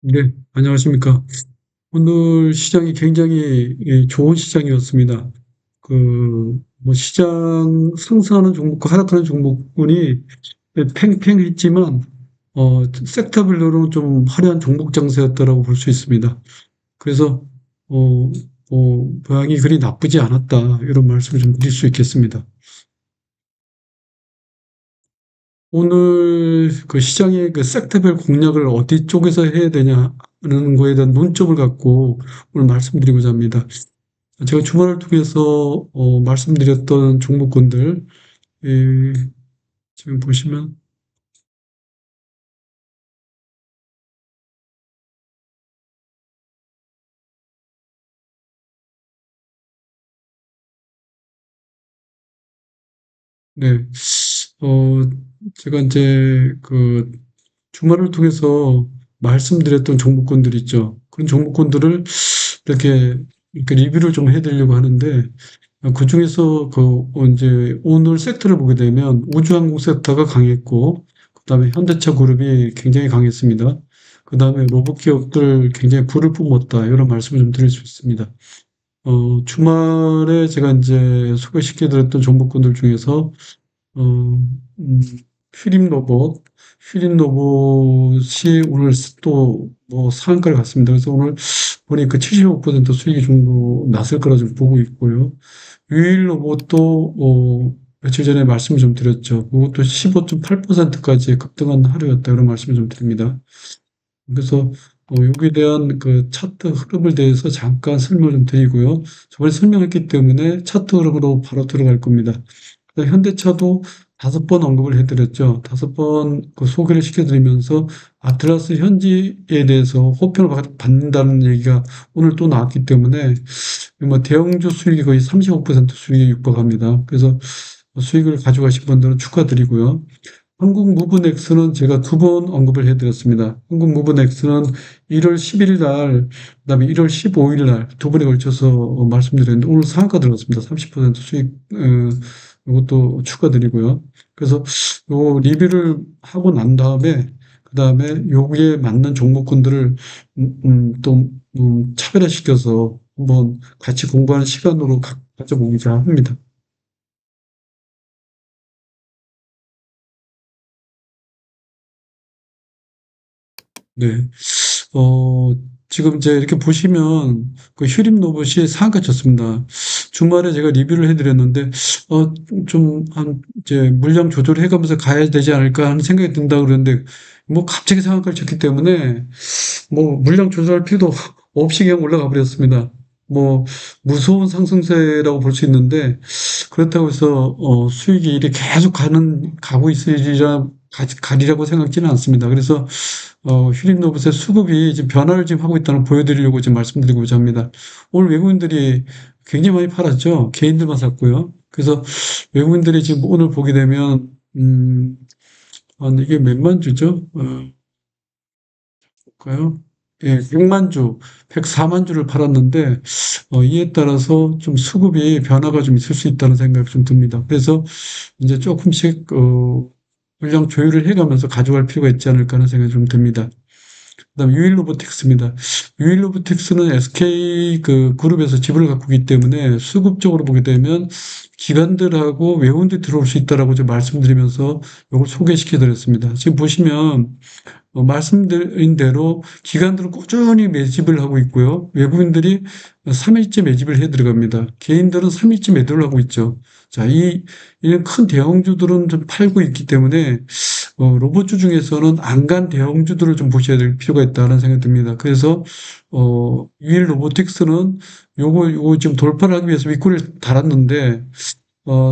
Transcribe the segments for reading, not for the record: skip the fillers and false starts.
네, 안녕하십니까. 오늘 시장이 굉장히 좋은 시장이었습니다. 시장 상승하는 종목과 하락하는 종목군이 팽팽했지만, 섹터별로는 좀 화려한 종목 장세였다라고 볼 수 있습니다. 그래서, 어, 모양이 그리 나쁘지 않았다. 이런 말씀을 좀 드릴 수 있겠습니다. 오늘 그 시장의 그 섹터별 공략을 어디 쪽에서 해야 되냐는 거에 대한 논점을 갖고 오늘 말씀드리고자 합니다. 제가 주말을 통해서 말씀드렸던 종목군들, 예, 지금 보시면, 네, 어, 제가 이제 그 주말을 통해서 말씀드렸던 종목군들 있죠. 그런 종목군들을 이렇게, 이렇게 리뷰를 좀 해드리려고 하는데, 그 중에서 이제 오늘 섹터를 보게 되면 우주항공 섹터가 강했고, 그 다음에 현대차 그룹이 굉장히 강했습니다. 그 다음에 로봇 기업들 굉장히 불을 뿜었다. 이런 말씀을 좀 드릴 수 있습니다. 주말에 제가 이제 소개시켜 드렸던 종목군들 중에서, 어, 음, 휘림 로봇, 휘림 로봇이 오늘 또 뭐 상한가를 갔습니다. 그래서 오늘 보니까 75% 수익이 정도 났을 거라 좀 보고 있고요. 유일 로봇도 며칠 전에 말씀을 좀 드렸죠. 그것도 15.8%까지 급등한 하루였다. 이런 말씀을 좀 드립니다. 그래서 여기에 대한 그 차트 흐름을 대해서 잠깐 설명을 좀 드리고요. 저번에 설명했기 때문에 차트 흐름으로 바로 들어갈 겁니다. 현대차도 5번 언급을 해드렸죠. 5번 그 소개를 시켜드리면서 아틀라스 현지에 대해서 호평을 받는다는 얘기가 오늘 또 나왔기 때문에 뭐 대형주 수익이 거의 35% 수익에 육박합니다. 그래서 수익을 가져가신 분들은 축하드리고요. 한국무브넥스는 제가 2번 언급을 해드렸습니다. 한국무브넥스는 1월 11일 날, 그다음에 1월 15일 날 2번에 걸쳐서 말씀드렸는데 오늘 상한가 들어갔습니다. 30% 수익, 이것도 축하드리고요. 그래서 요 리뷰를 하고 난 다음에 그다음에 여기에 맞는 종목군들을 또 차별화시켜서 한번 같이 공부하는 시간으로 가져보고자 합니다. 네. 어, 지금 이제 이렇게 보시면 그 휴림 로봇이 상한가 쳤습니다. 주말에 제가 리뷰를 해드렸는데, 이제 물량 조절을 해가면서 가야 되지 않을까 하는 생각이 든다 그러는데, 뭐 갑자기 상한가를 쳤기 때문에, 뭐 물량 조절할 필요도 없이 그냥 올라가 버렸습니다. 뭐 무서운 상승세라고 볼 수 있는데, 그렇다고 해서 수익이 이렇게 계속 가고 있으리라 가리라고 생각지는 않습니다. 그래서 휴림 로봇의 수급이 지금 변화를 지금 하고 있다는 걸 보여드리려고 지금 말씀드리고자 합니다. 오늘 외국인들이 굉장히 많이 팔았죠. 개인들만 샀고요. 그래서 외국인들이 지금 오늘 보게 되면 이게 몇만 주죠? 볼까요? 예, 100만 주, 104만 주를 팔았는데 이에 따라서 좀 수급이 변화가 좀 있을 수 있다는 생각이 좀 듭니다. 그래서 이제 조금씩 물량 조율을 해가면서 가져갈 필요가 있지 않을까 하는 생각이 좀 듭니다. 그다음에 유일로보틱스입니다. 유일로보틱스는 SK 그 그룹에서 지분을 갖고 있기 때문에 수급적으로 보게 되면 기관들하고 외국인들이 들어올 수 있다라고 좀 말씀드리면서 이걸 소개시켜 드렸습니다. 지금 보시면 말씀드린 대로 기관들은 꾸준히 매집을 하고 있고요. 외국인들이 3일째 매집을 해 들어갑니다. 개인들은 3일째 매도를 하고 있죠. 자, 이런 큰 대형주들은 좀 팔고 있기 때문에 로봇주 중에서는 안간 대형주들을 좀 보셔야 될 필요가 있다는 생각이 듭니다. 그래서 유일 로보틱스는 요거 지금 돌파를 하기 위해서 윗골을 달았는데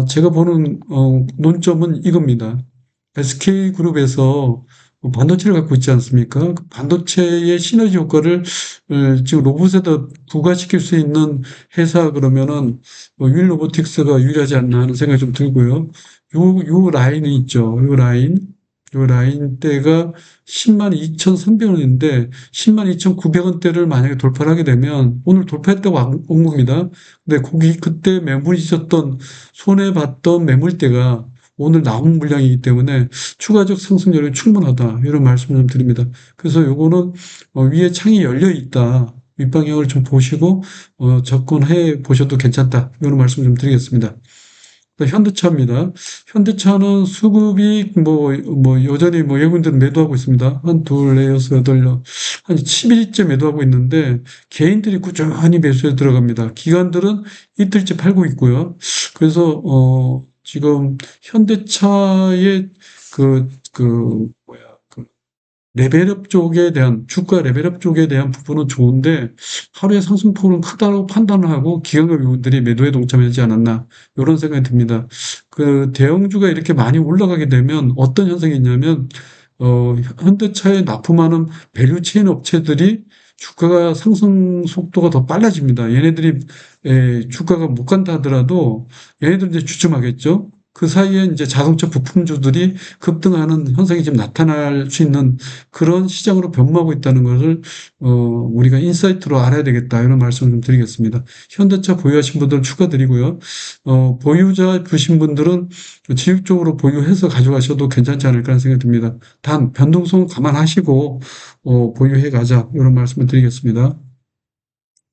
제가 보는 논점은 이겁니다. SK그룹에서 반도체를 갖고 있지 않습니까? 그 반도체의 시너지 효과를 지금 로봇에다 부과시킬 수 있는 회사 그러면은 유일 로보틱스가 유일하지 않나 하는 생각이 좀 들고요. 요 라인이 있죠. 요 라인대가 10만 2,300원인데 10만 2,900원대를 만약에 돌파를 하게 되면 오늘 돌파했다고 온 겁니다. 근데 거기 그때 매물이 있었던 손해 봤던 매물대가 오늘 나온 물량이기 때문에 추가적 상승 여력이 충분하다. 이런 말씀을 좀 드립니다. 그래서 요거는 위에 창이 열려 있다. 윗방향을 좀 보시고 접근해 보셔도 괜찮다. 이런 말씀 좀 드리겠습니다. 현대차입니다. 현대차는 수급이 여전히 외국인들은 매도하고 있습니다. 한 둘, 넷, 여섯, 여덟, 한 10일째 매도하고 있는데 개인들이 꾸준히 매수에 들어갑니다. 기관들은 이틀째 팔고 있고요. 그래서 지금 현대차의 레벨업 쪽에 대한, 주가 레벨업 쪽에 대한 부분은 좋은데, 하루의 상승폭은 크다고 판단을 하고, 기관과 외국인들이 매도에 동참하지 않았나, 이런 생각이 듭니다. 대형주가 이렇게 많이 올라가게 되면 어떤 현상이 있냐면, 현대차에 납품하는 밸류체인 업체들이 주가가 상승 속도가 더 빨라집니다. 얘네들이, 주가가 못 간다 하더라도, 얘네들 이제 주춤하겠죠? 그 사이에 이제 자동차 부품주들이 급등하는 현상이 지금 나타날 수 있는 그런 시장으로 변모하고 있다는 것을 우리가 인사이트로 알아야 되겠다 이런 말씀을 좀 드리겠습니다. 현대차 보유하신 분들 축하드리고요. 보유자 부신 분들은 지속적으로 보유해서 가져가셔도 괜찮지 않을까 하는 생각이 듭니다. 단 변동성은 감안하시고 보유해 가자 이런 말씀을 드리겠습니다.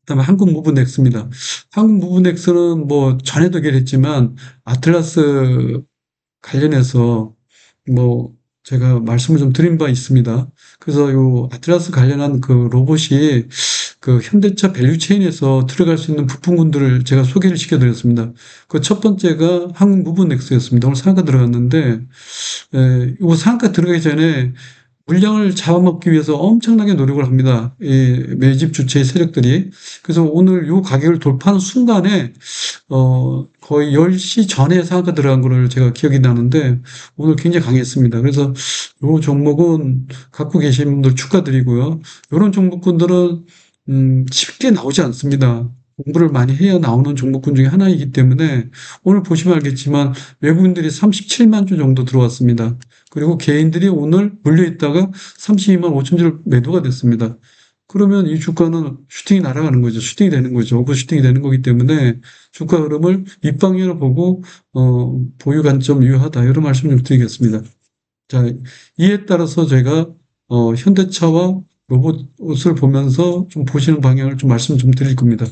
그다음에 한국무브넥스입니다. 한국무브넥스는 전에도 얘기를 했지만 아틀라스 관련해서 제가 말씀을 좀 드린 바 있습니다. 그래서 요 아틀라스 관련한 그 로봇이 그 현대차 밸류체인에서 들어갈 수 있는 부품군들을 제가 소개를 시켜드렸습니다. 그 첫 번째가 한국무브넥스였습니다. 오늘 상한가 들어갔는데, 요 상한가 들어가기 전에 물량을 잡아먹기 위해서 엄청나게 노력을 합니다. 이 매집 주체의 세력들이. 그래서 오늘 요 가격을 돌파하는 순간에, 거의 10시 전에 상한가 들어간 거를 제가 기억이 나는데, 오늘 굉장히 강했습니다. 그래서 요 종목은 갖고 계신 분들 축하드리고요. 요런 종목군들은, 쉽게 나오지 않습니다. 공부를 많이 해야 나오는 종목군 중에 하나이기 때문에 오늘 보시면 알겠지만 외국인들이 37만 주 정도 들어왔습니다. 그리고 개인들이 오늘 물려있다가 32만 5천 주를 매도가 됐습니다. 그러면 이 주가는 슈팅이 날아가는 거죠. 슈팅이 되는 거죠. 오버슈팅이 되는 거기 때문에 주가 흐름을 윗방향으로 보고 보유 관점 유효하다 이런 말씀 좀 드리겠습니다. 자, 이에 따라서 제가 현대차와 로봇을 보면서 좀 보시는 방향을 좀 말씀 좀 드릴 겁니다.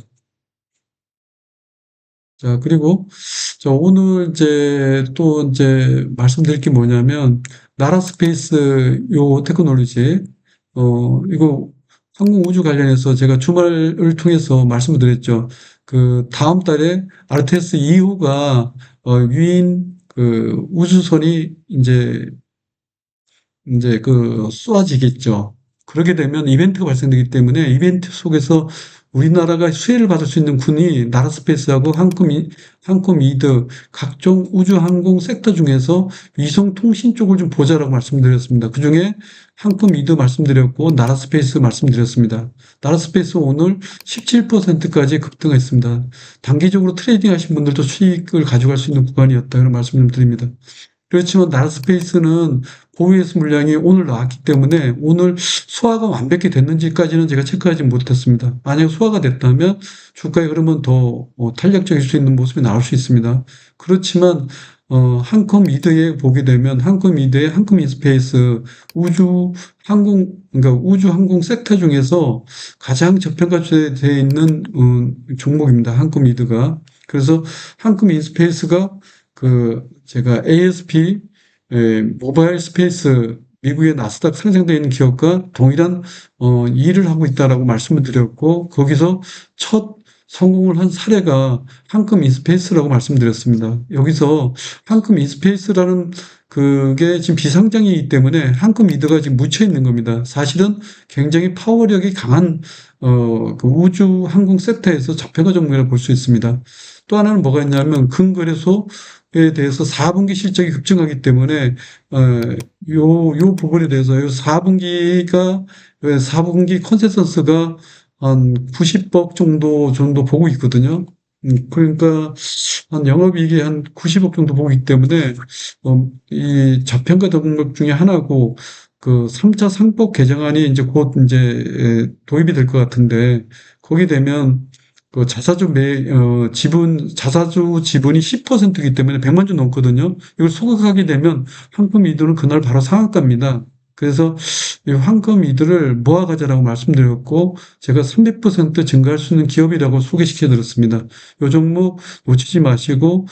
자, 그리고, 오늘 말씀드릴 게 뭐냐면, 나라 스페이스 요 테크놀로지, 이거 항공우주 관련해서 제가 주말을 통해서 말씀을 드렸죠. 그 다음 달에 아르테스 2호가, 유인 우주선이 쏘아지겠죠. 그렇게 되면 이벤트가 발생되기 때문에 이벤트 속에서 우리나라가 수혜를 받을 수 있는 군이 나라스페이스하고 한코미드 각종 우주항공 섹터 중에서 위성통신 쪽을 좀 보자라고 말씀드렸습니다. 그중에 한코미드 말씀드렸고 나라스페이스 말씀드렸습니다. 나라스페이스 오늘 17%까지 급등했습니다. 단기적으로 트레이딩 하신 분들도 수익을 가져갈 수 있는 구간이었다 이런 말씀 좀 드립니다. 그렇지만 나라스페이스는 보유해서 물량이 오늘 나왔기 때문에 오늘 소화가 완벽히 됐는지까지는 제가 체크하지 못했습니다. 만약 소화가 됐다면 주가의 흐름은 더 탄력적일 수 있는 모습이 나올 수 있습니다. 그렇지만 한컴미드에 보게 되면 한컴미드의 한컴인스페이스 그러니까 우주항공 섹터 중에서 가장 저평가되어 있는 종목입니다. 한컴미드가. 그래서 한컴인스페이스가 제가 ASP, 모바일 스페이스, 미국의 나스닥 상장되어 있는 기업과 동일한, 일을 하고 있다라고 말씀을 드렸고, 거기서 첫 성공을 한 사례가 한컴 인스페이스라고 말씀드렸습니다. 여기서 한컴 인스페이스라는 그게 지금 비상장이기 때문에 한컴 미드가 지금 묻혀 있는 겁니다. 사실은 굉장히 파워력이 강한, 그 우주 항공 섹터에서 저평가 종목이라고 볼 수 있습니다. 또 하나는 뭐가 있냐면 근거래소에 대해서 4분기 실적이 급증하기 때문에 요 부분에 대해서 요 4분기 컨센서스가 한 90억 정도 보고 있거든요. 그러니까 한 영업이익이 한 90억 정도 보고 있기 때문에 이 저평가 종목 중에 하나고 그 3차 상법 개정안이 이제 곧 이제 도입이 될 것 같은데 거기 되면 그 자사주 지분이 10%이기 때문에 100만 주 넘거든요. 이걸 소각하게 되면 황금 이들은 그날 바로 상한가입니다. 그래서 이 황금 이들을 모아 가자라고 말씀드렸고, 제가 300% 증가할 수 있는 기업이라고 소개시켜 드렸습니다. 요 종목 놓치지 마시고,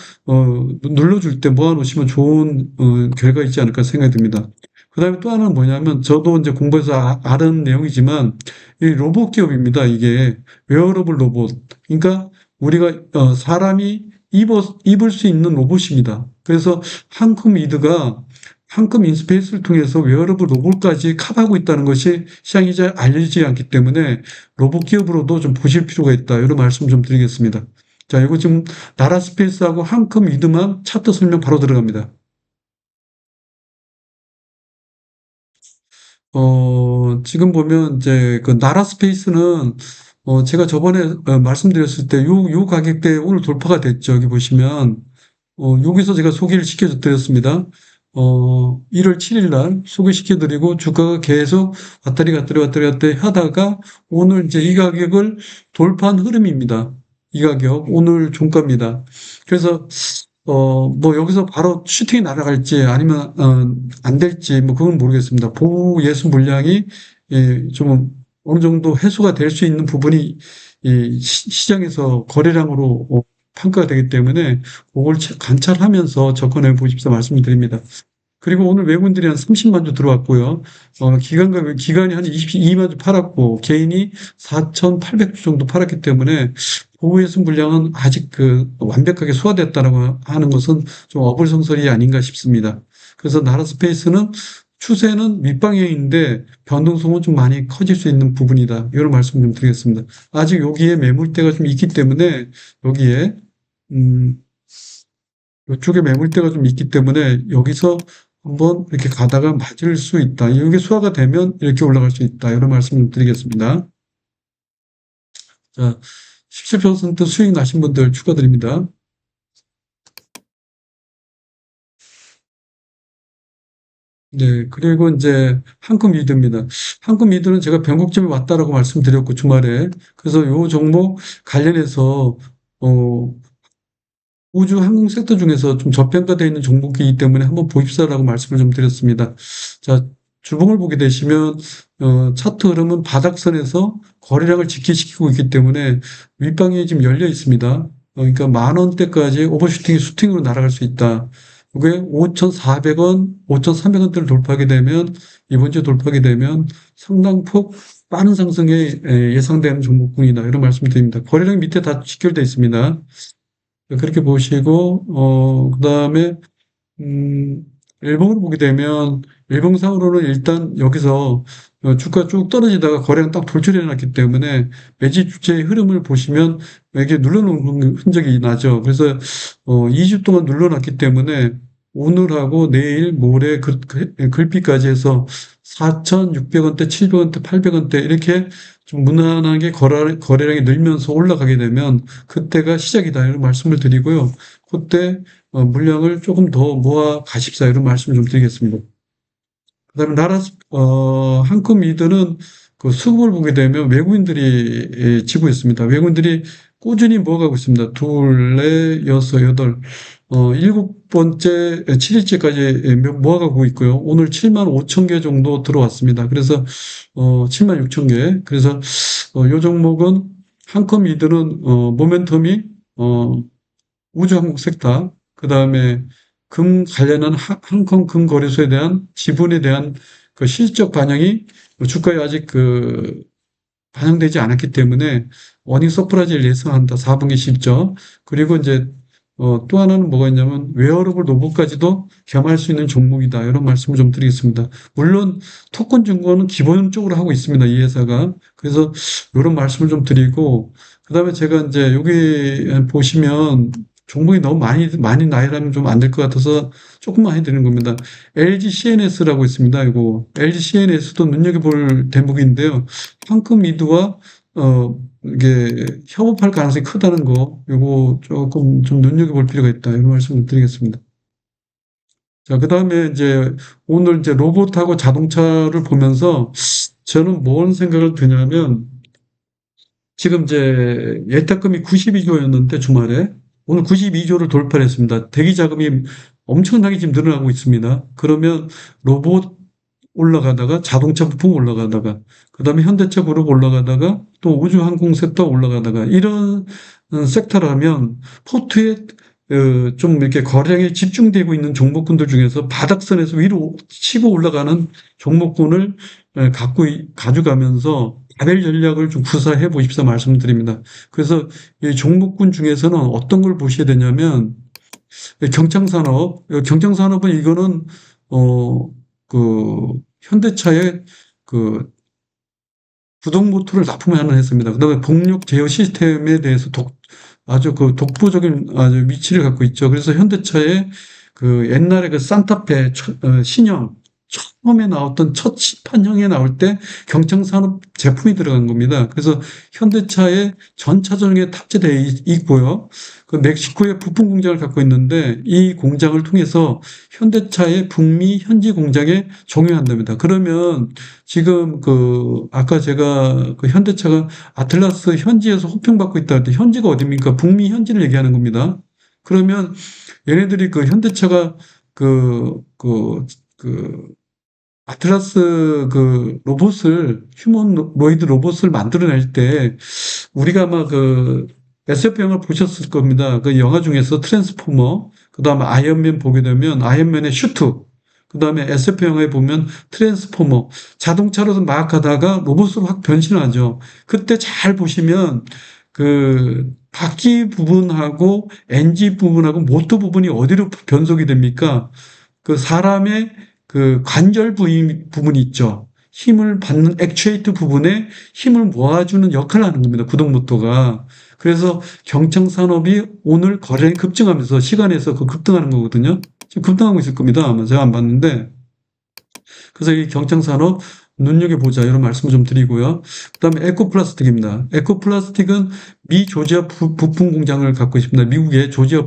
눌러줄 때 모아 놓으시면 좋은, 결과 있지 않을까 생각이 듭니다. 그 다음에 또 하나는 뭐냐면, 저도 이제 공부해서 아는 내용이지만, 이 로봇 기업입니다, 이게. 웨어러블 로봇. 그러니까 우리가 사람이 입을 수 있는 로봇입니다. 그래서 한컴 이드가 한컴 인스페이스를 통해서 웨어러블 로봇까지 커버하고 있다는 것이 시장이 잘 알려지지 않기 때문에 로봇 기업으로도 좀 보실 필요가 있다. 이런 말씀 좀 드리겠습니다. 자, 이거 지금 나라 스페이스하고 한컴 이드만 차트 설명 바로 들어갑니다. 지금 보면 이제 그 나라 스페이스는 제가 저번에 말씀드렸을 때 요 가격대에 오늘 돌파가 됐죠. 여기 보시면 여기서 제가 소개를 시켜드렸습니다. 1월 7일 날 소개시켜드리고 주가가 계속 왔다리 갔다리 하다가 오늘 이제 이 가격을 돌파한 흐름입니다. 이 가격 오늘 종가입니다. 그래서 뭐 여기서 바로 슈팅이 날아갈지 아니면 안 될지 뭐 그건 모르겠습니다. 보호 예수 물량이 좀 어느 정도 해소가 될 수 있는 부분이 이 시장에서 거래량으로 평가가 되기 때문에 그걸 관찰하면서 접근해 보십사 말씀을 드립니다. 그리고 오늘 외국인들이 한 30만 주 들어왔고요. 기관이 한 22만 주 팔았고, 개인이 4,800주 정도 팔았기 때문에, 보호예수 물량은 아직 완벽하게 소화됐다라고 하는 것은 좀 어불성설이 아닌가 싶습니다. 그래서 나라 스페이스는 추세는 밑방향인데, 변동성은 좀 많이 커질 수 있는 부분이다. 이런 말씀 좀 드리겠습니다. 아직 여기에 매물대가 좀 있기 때문에, 여기에, 음, 이쪽에 매물대가 좀 있기 때문에 여기서 한번 이렇게 가다가 맞을 수 있다. 이게 소화가 되면 이렇게 올라갈 수 있다. 이런 말씀을 드리겠습니다. 자, 17% 수익 나신 분들 축하드립니다. 네, 그리고 이제 한국 미드입니다. 한국 미드는 제가 변곡점에 왔다라고 말씀드렸고 주말에 그래서 요 종목 관련해서 어, 우주 항공 섹터 중에서 좀 저평가되어 있는 종목이기 때문에 한번 보십사라고 말씀을 좀 드렸습니다. 자, 주봉을 보게 되시면 차트 흐름은 바닥선에서 거래량을 지키시키고 있기 때문에 윗방이 지금 열려 있습니다. 그러니까 10,000원대까지 오버슈팅이 슈팅으로 날아갈 수 있다. 이게 5,400원, 5,300원대를 돌파하게 되면 이번 주에 돌파하게 되면 상당폭 빠른 상승에 예상되는 종목군이다. 이런 말씀드립니다. 거래량 밑에 다 직결되어 있습니다. 그렇게 보시고, 그 다음에, 음, 일봉을 보게 되면, 일봉상으로는 일단 여기서 주가 쭉 떨어지다가 거래량 딱 돌출해 놨기 때문에 매집 주체의 흐름을 보시면 이게 눌러놓은 흔적이 나죠. 그래서 2주 동안 눌러놨기 때문에 오늘하고 내일 모레 글비까지 해서 4,600원대, 700원대, 800원대 이렇게 좀 무난하게 거래량이 늘면서 올라가게 되면 그때가 시작이다 이런 말씀을 드리고요. 그때 물량을 조금 더 모아 가십사 이런 말씀을 좀 드리겠습니다. 그다음에 한컴 미드는 그 수급을 보게 되면 외국인들이 지고 있습니다. 외국인들이 꾸준히 모아가고 있습니다. 둘, 넷, 여섯, 여덟, 일곱 번째, 7일째까지 모아가고 있고요. 오늘 7만 5천 개 정도 들어왔습니다. 그래서, 7만 6천 개. 그래서, 요 종목은 한컴 미드는, 모멘텀이, 우주 항공 섹터, 그 다음에 금 관련한 항공 금 거래소에 대한 지분에 대한 그 실적 반영이 주가에 아직 반영되지 않았기 때문에 어닝 서프라이즈를 예상한다. 4분기 실적. 그리고 이제 또 하나는 뭐가 있냐면 웨어러블 로봇까지도 겸할 수 있는 종목이다. 이런 말씀을 좀 드리겠습니다. 물론 토큰 증권은 기본적으로 하고 있습니다. 이 회사가. 그래서 이런 말씀을 좀 드리고 그다음에 제가 이제 여기 보시면 종목이 너무 많이 나열하면 좀 안 될 것 같아서 조금만 해드리는 겁니다. LG CNS라고 있습니다. 이거 LG CNS도 눈여겨볼 대목인데요. 황금 미드와 이게 협업할 가능성이 크다는 거, 이거 조금 좀 눈여겨볼 필요가 있다. 이런 말씀을 드리겠습니다. 자, 그 다음에 이제 오늘 이제 로봇하고 자동차를 보면서 저는 뭔 생각을 드냐면 지금 이제 예탁금이 92조였는데 주말에 오늘 92조를 돌파를 했습니다. 대기 자금이 엄청나게 지금 늘어나고 있습니다. 그러면 로봇 올라가다가 자동차 부품 올라가다가 그다음에 현대차 그룹 올라가다가 또 우주항공 섹터 올라가다가 이런 섹터라면 포트에 좀 이렇게 거래량이 집중되고 있는 종목군들 중에서 바닥선에서 위로 치고 올라가는 종목군을 가져가면서 가별 전략을 좀 구사해 보십사 말씀드립니다. 그래서 이 종목군 중에서는 어떤 걸 보셔야 되냐면 경창산업, 경창산업은 이거는 어, 현대차의 그 구동 모터를 납품하는 했습니다. 그다음에 복력 제어 시스템에 대해서 아주 그 독보적인 아주 위치를 갖고 있죠. 그래서 현대차의 그 옛날에 그 산타페 신형 처음에 나왔던 첫 시판형에 나올 때 경창산업 제품이 들어간 겁니다. 그래서 현대차의 전 차종에 탑재되어 있고요. 그 멕시코에 부품 공장을 갖고 있는데 이 공장을 통해서 현대차의 북미 현지 공장에 종용한답니다. 그러면 지금 아까 제가 그 현대차가 아틀라스 현지에서 호평받고 있다 할 때 현지가 어디입니까? 북미 현지를 얘기하는 겁니다. 그러면 얘네들이 그 현대차가 그, 그, 그, 아틀라스 그 로봇을, 휴머노이드 로봇을 만들어낼 때 우리가 아마 그 SF 영화를 보셨을 겁니다. 그 영화 중에서 트랜스포머, 그 다음에 아이언맨 보게 되면 아이언맨의 슈트, 그 다음에 SF 영화에 보면 트랜스포머, 자동차로도 막 가다가 로봇으로 확 변신을 하죠. 그때 잘 보시면 그 바퀴 부분하고 엔진 부분하고 모터 부분이 어디로 변속이 됩니까? 그 사람의 그 관절 부분이 있죠. 힘을 받는 액추에이터 부분에 힘을 모아주는 역할을 하는 겁니다. 구동 모터가. 그래서 경창산업이 오늘 거래량이 급증하면서 시간에서 그 급등하는 거거든요. 지금 급등하고 있을 겁니다. 아마 제가 안 봤는데. 그래서 이 경창산업 눈여겨보자 이런 말씀을 좀 드리고요. 그다음에 에코플라스틱입니다. 에코플라스틱은 미 조지아 부품 공장을 갖고 있습니다. 미국의 조지아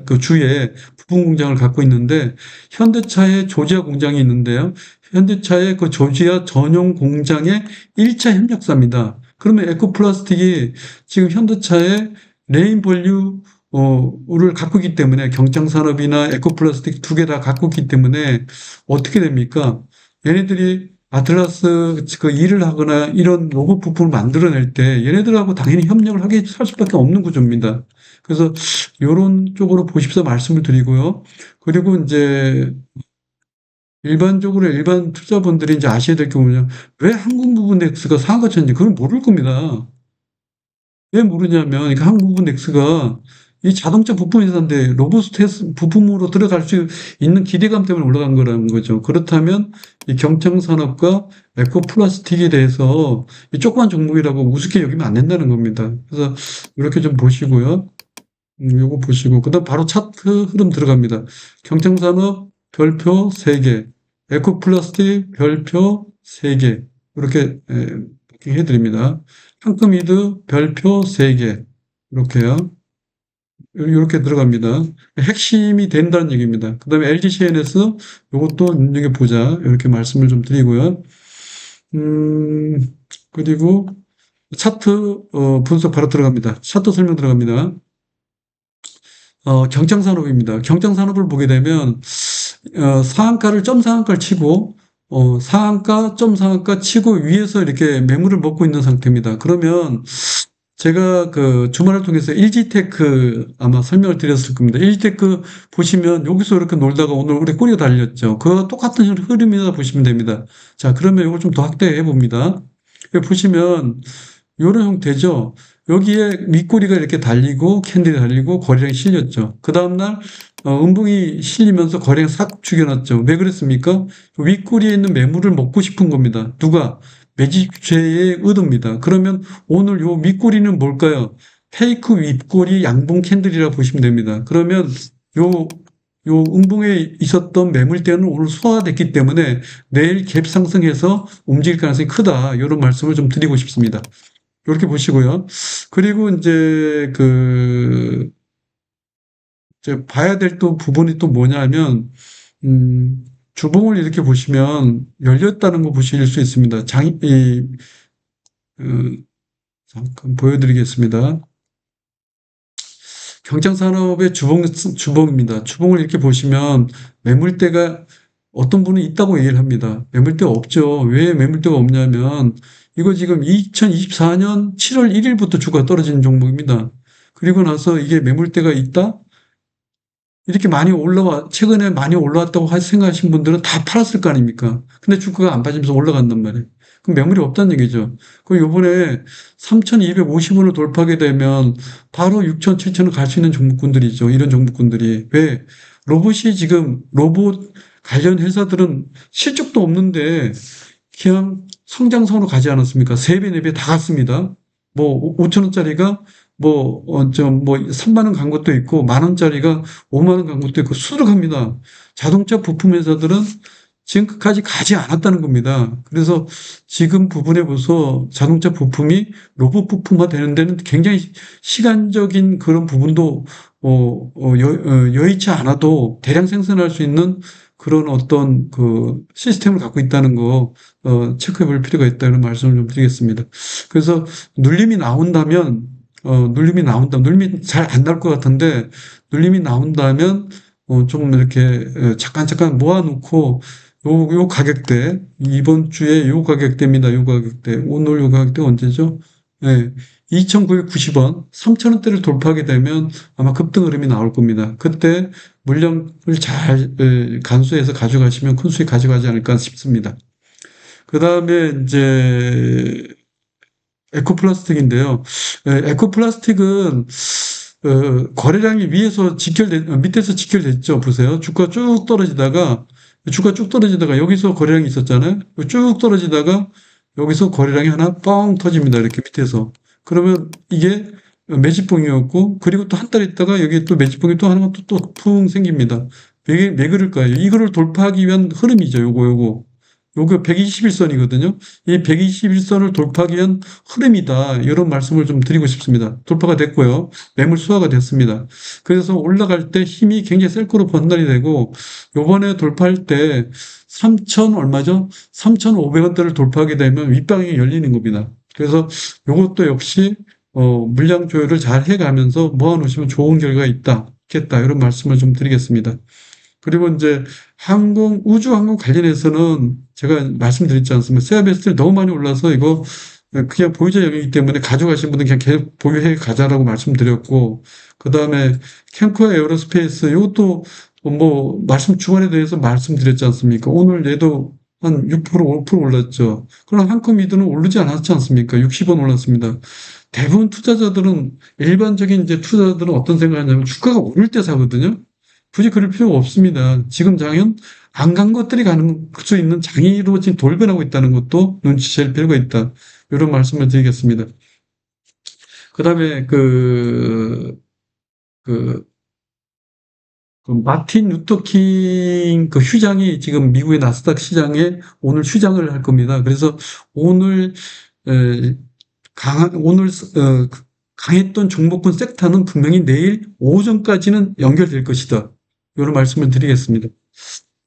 그 주에 부품 공장을 갖고 있는데 현대차의 조지아 공장이 있는데요. 현대차의 그 조지아 전용 공장의 1차 협력사입니다. 그러면 에코플라스틱이 지금 현대차의 레인볼류 를 갖고 있기 때문에 경창산업이나 에코플라스틱 두 개 다 갖고 있기 때문에 어떻게 됩니까? 얘네들이 아틀라스 그 일을 하거나 이런 로봇 부품을 만들어낼 때 얘네들하고 당연히 협력을 하게 할 수밖에 없는 구조입니다. 그래서 이런 쪽으로 보십사 말씀을 드리고요. 그리고 이제 일반적으로 일반 투자분들이 이제 아셔야 될 게 뭐냐. 왜 한국 부분 넥스가 상한가 쳤는지 그건 모를 겁니다. 왜 모르냐면, 그러니까 한국은 넥스가 이 자동차 부품 회사인데 로봇 테스트 부품으로 들어갈 수 있는 기대감 때문에 올라간 거라는 거죠. 그렇다면 이 경창산업과 에코플라스틱에 대해서 이 조그만 종목이라고 우습게 여기면 안 된다는 겁니다. 그래서 이렇게 좀 보시고요. 요거 보시고 그다음 바로 차트 흐름 들어갑니다. 경창산업 별표 3개, 에코플라스틱 별표 3개 이렇게 해드립니다. 한금이드 별표 3개 이렇게요. 이렇게 들어갑니다. 핵심이 된다는 얘기입니다. 그 다음에 LGCNS 이것도 눈여겨보자 이렇게 말씀을 좀 드리고요. 그리고 차트 분석 바로 들어갑니다. 차트 설명 들어갑니다. 경창산업입니다. 경창산업을 보게 되면 상한가를 점 상한가를 치고 상한가 점 상한가 치고 위에서 이렇게 매물을 먹고 있는 상태입니다. 그러면 제가 그 주말을 통해서 일지테크 아마 설명을 드렸을 겁니다. 일지테크 보시면 여기서 이렇게 놀다가 오늘 우리 꼬리가 달렸죠. 그와 똑같은 흐름이다 보시면 됩니다. 자, 그러면 이걸 좀 더 확대해 봅니다. 여기 보시면 이런 형태죠. 여기에 윗꼬리가 이렇게 달리고 캔들이 달리고 거래량이 실렸죠. 그 다음날 음봉이 실리면서 거래량 싹 죽여놨죠. 왜 그랬습니까? 윗꼬리에 있는 매물을 먹고 싶은 겁니다. 누가? 매집주의 의도입니다. 그러면 오늘 요 윗꼬리는 뭘까요? 페이크 윗꼬리 양봉 캔들이라고 보시면 됩니다. 그러면 요 음봉에 있었던 매물대는 오늘 소화됐기 때문에 내일 갭 상승해서 움직일 가능성이 크다. 이런 말씀을 좀 드리고 싶습니다. 이렇게 보시고요. 그리고 이제 봐야 될 또 부분이 또 뭐냐면, 주봉을 이렇게 보시면 열렸다는 거 보실 수 있습니다. 어, 잠깐 보여드리겠습니다. 경창산업의 주봉입니다. 주봉을 이렇게 보시면 매물대가 어떤 분은 있다고 얘기를 합니다. 매물대가 없죠. 왜 매물대가 없냐면 이거 지금 2024년 7월 1일부터 주가가 떨어지는 종목입니다. 그리고 나서 이게 매물대가 있다? 이렇게 많이 최근에 많이 올라왔다고 생각하신 분들은 다 팔았을 거 아닙니까? 근데 주가가 안 빠지면서 올라간단 말이에요. 그럼 매물이 없다는 얘기죠. 그럼 요번에 3,250원을 돌파하게 되면 바로 6,000, 7,000원 갈 수 있는 종목군들이죠. 이런 종목군들이. 왜? 로봇 관련 회사들은 실적도 없는데 그냥 성장성으로 가지 않았습니까? 3배, 4배 다 갔습니다. 뭐 5,000원짜리가 3만 원 간 것도 있고, 10,000원짜리가 5만 원 간 것도 있고, 수두룩합니다. 자동차 부품 회사들은 지금까지 가지 않았다는 겁니다. 그래서 지금 부분에 보서 자동차 부품이 로봇 부품화 되는 데는 굉장히 시간적인 그런 부분도 여의치 않아도 대량 생산할 수 있는 그런 어떤 그 시스템을 갖고 있다는 거 체크해 볼 필요가 있다 이런 말씀을 좀 드리겠습니다. 그래서 눌림이 나온다면 눌림이 잘 안 나올 것 같은데 눌림이 나온다면 좀 이렇게 잠깐 모아놓고 요 가격대 이번 주에 요 가격대입니다. 요 가격대 오늘 요 가격대 언제죠? 네, 2,990원, 3,000원대를 돌파하게 되면 아마 급등 흐름이 나올 겁니다. 그때 물량을 잘 간수해서 가져가시면 큰 수익 가져가지 않을까 싶습니다. 그 다음에 이제 에코플라스틱인데요. 에코플라스틱은 거래량이 밑에서 직결됐죠. 보세요. 주가 쭉 떨어지다가 여기서 거래량이 있었잖아요. 쭉 떨어지다가 여기서 거래량이 하나 뻥 터집니다. 이렇게 밑에서. 그러면 이게 매집봉이었고, 그리고 또 한 달 있다가 여기 또 매집봉이 또 하나가 또 풍 생깁니다. 왜 그럴까요? 이거를 돌파하기 위한 흐름이죠. 요거 121선이거든요. 이 121선을 돌파하기 위한 흐름이다. 이런 말씀을 좀 드리고 싶습니다. 돌파가 됐고요. 매물 수화가 됐습니다. 그래서 올라갈 때 힘이 굉장히 셀 거로 판단이 되고, 요번에 돌파할 때 3,000 얼마죠? 3,500원대를 돌파하게 되면 윗방향이 열리는 겁니다. 그래서 요것도 역시 물량 조율을 잘 해가면서 모아놓으시면 좋은 결과가 있겠다. 이런 말씀을 좀 드리겠습니다. 그리고 이제 우주항공 관련해서는 제가 말씀드렸지 않습니까? 세아베스를 너무 많이 올라서 이거 그냥 보유자 영역이기 때문에 가져가신 분은 그냥 계속 보유해 가자라고 말씀드렸고, 그 다음에 캠코아 에어로스페이스 이것도 말씀 주간에 대해서 말씀드렸지 않습니까? 오늘 얘도 한 6%, 5% 올랐죠. 그럼 한컴미드는 오르지 않았지 않습니까? 60원 올랐습니다. 대부분 일반적인 이제 투자자들은 어떤 생각을 하냐면 주가가 오를 때 사거든요. 굳이 그럴 필요가 없습니다. 지금 장은 안 간 것들이 가는 수 있는 장이로 지금 돌변하고 있다는 것도 눈치챌 필요가 있다. 이런 말씀을 드리겠습니다. 그 다음에 마틴 루터킹 휴장이 지금 미국의 나스닥 시장에 오늘 휴장을 할 겁니다. 그래서 오늘 강했던 종목군 섹터는 분명히 내일 오전까지는 연결될 것이다. 이런 말씀을 드리겠습니다.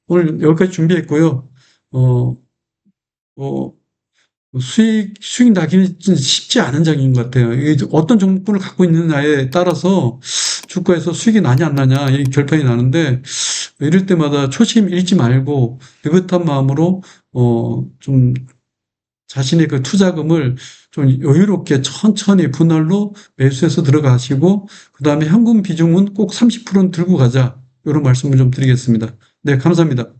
오늘 여기까지 준비했고요. 수익 나기는 쉽지 않은 장인 것 같아요. 어떤 종목군을 갖고 있느냐에 따라서 주가에서 수익이 나냐 안 나냐 이 결판이 나는데, 이럴 때마다 초심 잃지 말고 느긋한 마음으로 좀 자신의 그 투자금을 좀 여유롭게 천천히 분할로 매수해서 들어가시고, 그 다음에 현금 비중은 꼭 30%는 들고 가자. 이런 말씀을 좀 드리겠습니다. 네, 감사합니다.